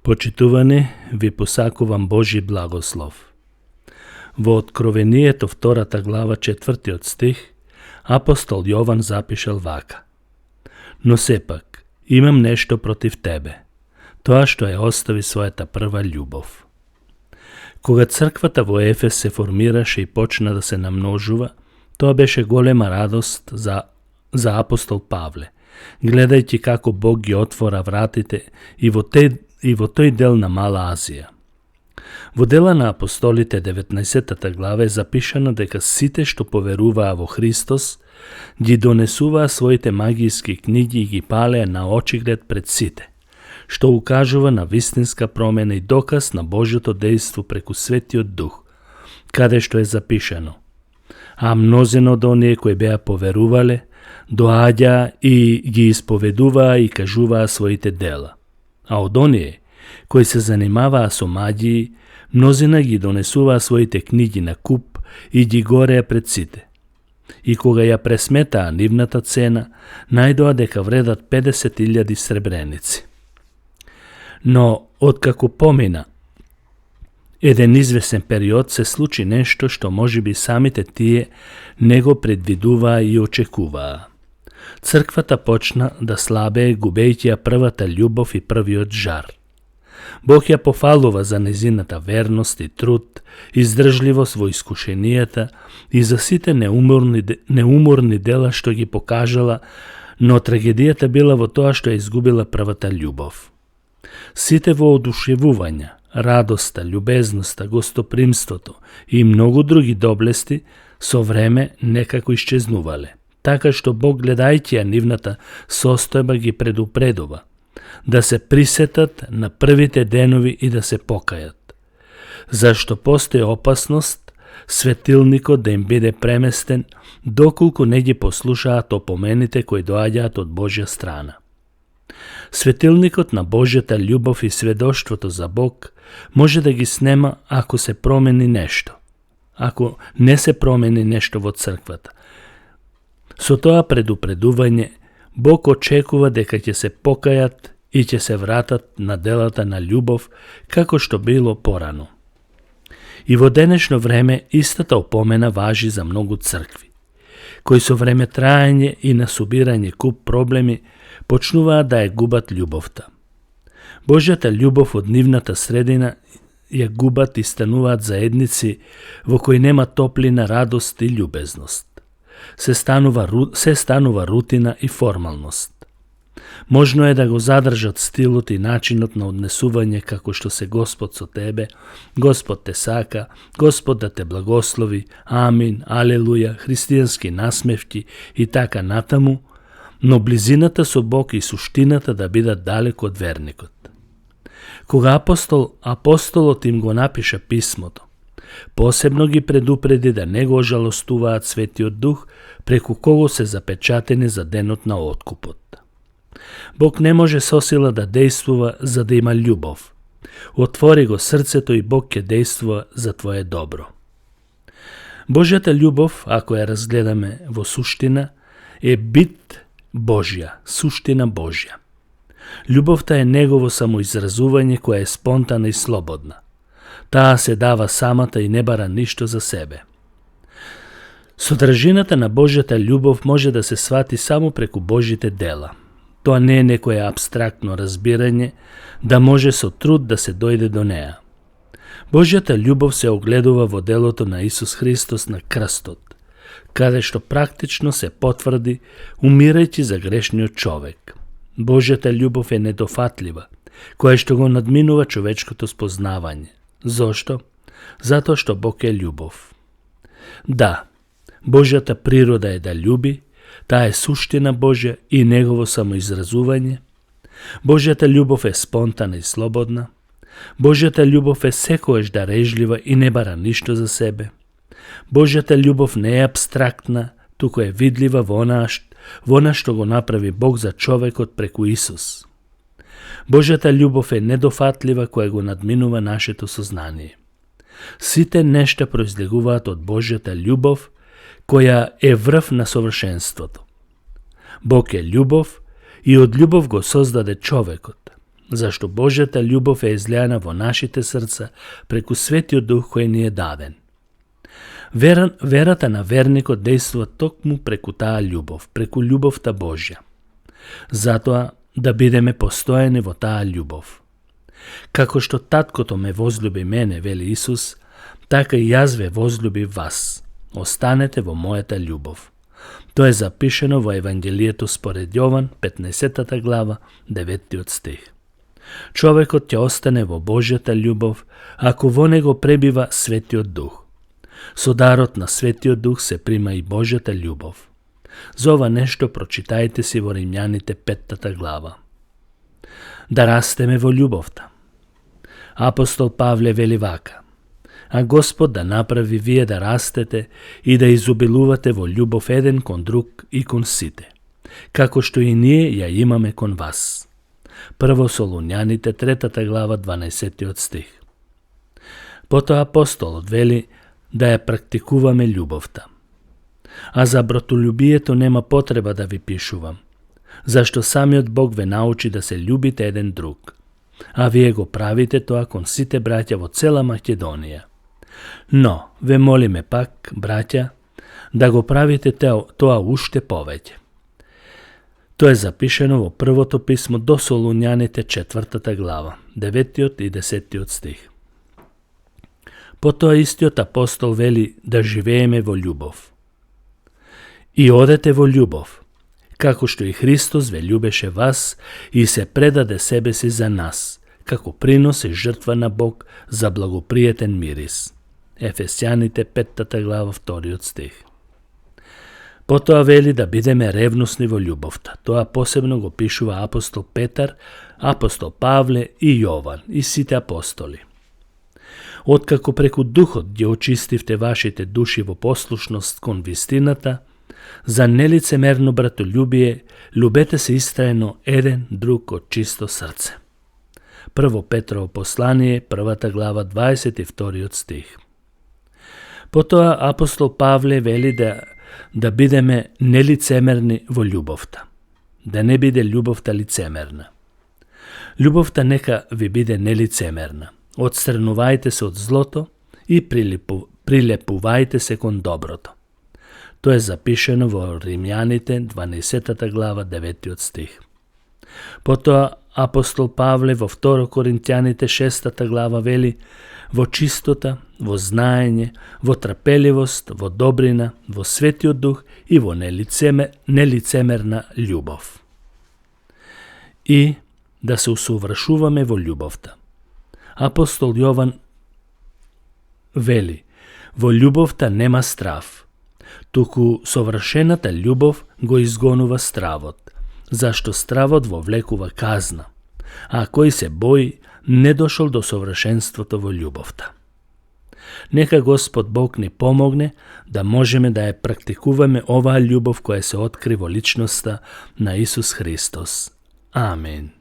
Почитувани, ви посакувам Божи благослов. Во Откровението 2 глава 4 стих апостол Јован запишал вака: Но сепак, имам нешто против тебе, тоа што ја остави својата прва љубов. Кога црквата во Ефес се формираше и почна да се намножува, тоа беше голема радост за апостол Павле, гледајќи како Бог ги отвора вратите и во тој дел на Мала Азија. Во Дела на апостолите 19 глава е запишано дека сите што поверуваа во Христос ги донесуваа своите магиски книги и ги палеа на очиглед пред сите, што укажува на вистинска промена и доказ на Божјото дејство преку Светиот Дух, каде што е запишано: А мнозина од оние кои беа поверувале, доаѓаа и ги исповедуваа и кажуваа своите дела. А од оние кои се занимаваа со магии, мнозина ги донесуваа своите книги на куп и ги гореа пред сите. И кога ја пресметаа нивната цена, најдоа дека вредат 50.000 сребреници. Но, откако помина еден извесен период, се случи нешто што можеби самите тие не го предвидуваа и очекуваа. Црквата почна да слабее, губејќи ја првата љубов и првиот жар. Бог ја пофалува за незината верност и труд, издржливост во искушенијата и за сите неуморни дела што ги покажала, но трагедијата била во тоа што ја изгубила првата љубов. Сите воодушевувања, радоста, љубезноста, гостопримството и многу други доблести со време некако исчезнувале, така што Бог, гледајќи ја нивната состојба, ги предупредува да се присетат на првите денови и да се покајат, зашто постои опасност светилникот да им биде преместен доколку не ги послушаат опомените кои доаѓаат од Божја страна. Светилникот на Божјата љубов и сведоштвото за Бог може да ги снема ако се промени нешто, ако не се промени нешто во црквата. Со тоа предупредување, Бог очекува дека ќе се покајат и ќе се вратат на делата на љубов како што било порано. И во денешно време истата опомена важи за многу цркви, кои со време траење и насубирање куп проблеми почнуваат да ја губат љубовта. Божјата љубов од нивната средина ја губат и стануваат заедници во кои нема топлина, радост и љубезност. Се станува рутина и формалност. Можно е да го задржат стилот и начинот на однесување како што се Господ со тебе, Господ те сака, Господ да те благослови, амин, алелуја, христијански насмевки и така натаму, но близината со Бог и суштината да бидат далеко од верникот. Кога апостолот им го напиша писмото, посебно ги предупреди да не го жалостуваат Светиот Дух, преку кого се запечатени за денот на откупот. Бог не може со сила да дејствува за да има љубов. Отвори го срцето и Бог ќе дејствува за твое добро. Божјата љубов, ако ја разгледаме во суштина, е бит Божја, суштина Божја. Љубовта е негово самоизразување која е спонтана и слободна. Таа се дава самата и не бара ништо за себе. Содржината на Божјата љубов може да се свати само преку Божите дела. Тоа не е некое абстрактно разбирање, да може со труд да се дојде до неа. Божјата љубов се огледува во делото на Исус Христос на крстот, каде што практично се потврди умирајќи за грешниот човек. Божјата љубов е недофатлива, која што го надминува човечкото спознавање. Зошто? Затоа што Бог е љубов. Да, Божјата природа е да љуби, таа е суштина Божја и негово самоизразување. Божјата љубов е спонтана и слободна. Божјата љубов е секојаш дарежлива и не бара ништо за себе. Божјата љубов не е абстрактна, туку е видлива во она што го направи Бог за човекот преку Исус. Божјата љубов е недофатлива која го надминува нашето сознание. Сите нешта произлегуваат од Божјата љубов, која е врв на совршенството. Бог е љубов и од љубов го создаде човекот. зашто Божјата љубов е излеана во нашите срца преку Светиот Дух кој ни е даден. Верата на верникот действува токму преку таа љубов, преку љубовта Божја. Затоа да бидеме постојани во таа љубов. Како што таткото ме возлюби мене, вели Исус, така и јас ве возлюбив вас. Останете во мојата љубов. Тоа е запишено во Евангелието според Јован, 15 глава, 9 стих. Човекот ќе остане во Божјата љубов ако во него пребива Светиот Дух. Со дарот на Светиот Дух се прима и Божјата љубов. За ова нешто прочитајте си во Римјаните 5 глава. Да растеме во љубовта. Апостол Павле вели вака: а Господ да направи вие да растете и да изобилувате во љубов еден кон друг и кон сите, како што и ние ја имаме кон вас. Прво Солуњаните 3 глава 12 стих. Потоа апостолот вели да ја практикуваме љубовта. А за братолюбието нема потреба да ви пишувам, зашто самиот Бог ве научи да се љубите еден друг, а вие го правите тоа кон сите браќа во цела Македонија. Но, ве молиме пак, браќа, да го правите тоа уште повеќе. Тоа е запишено во првото писмо до Солуњаните 4 глава, 9 и 10 стих. Потоа истиот апостол вели да живееме во љубов. И одете во љубов, како што и Христос ве љубеше вас и се предаде себе си за нас, како принос и жртва на Бог за благопријатен мирис. Ефесјаните 5 глава 2 стих. Потоа вели да бидеме ревностни во љубовта. Тоа посебно го пишува апостол Петар, апостол Павле и Јован и сите апостоли. Откако преку Духот ги очистивте вашите души во послушност кон вистината, за нелицемерно братолюбие, љубете се истраено еден друг од чисто срце. Прво Петрово послание, 1 глава 22 стих. Потоа апостол Павле вели да бидеме нелицемерни во љубовта. Да не биде љубовта лицемерна. Љубовта нека ви биде нелицемерна. Отстранувајте се од злото и прилепувајте се кон доброто. Тоа е запишено во Римјаните 12 глава 9 стих. Потоа апостол Павле во 2 Коринтјаните 6 глава вели во чистота, во знаење, во трпеливост, во добрина, во Светиот Дух и во нелицемерна љубов. И да се усовршуваме во љубовта. Апостол Јован вели: во љубовта нема страв, туку совршената љубов го изгонува стравот, зашто стравот вовлекува казна, а кој се бои не дошол до совршенството во љубовта. Нека Господ Бог ни помогне да можеме да ја практикуваме оваа љубов која се откри во личноста на Исус Христос. Амин.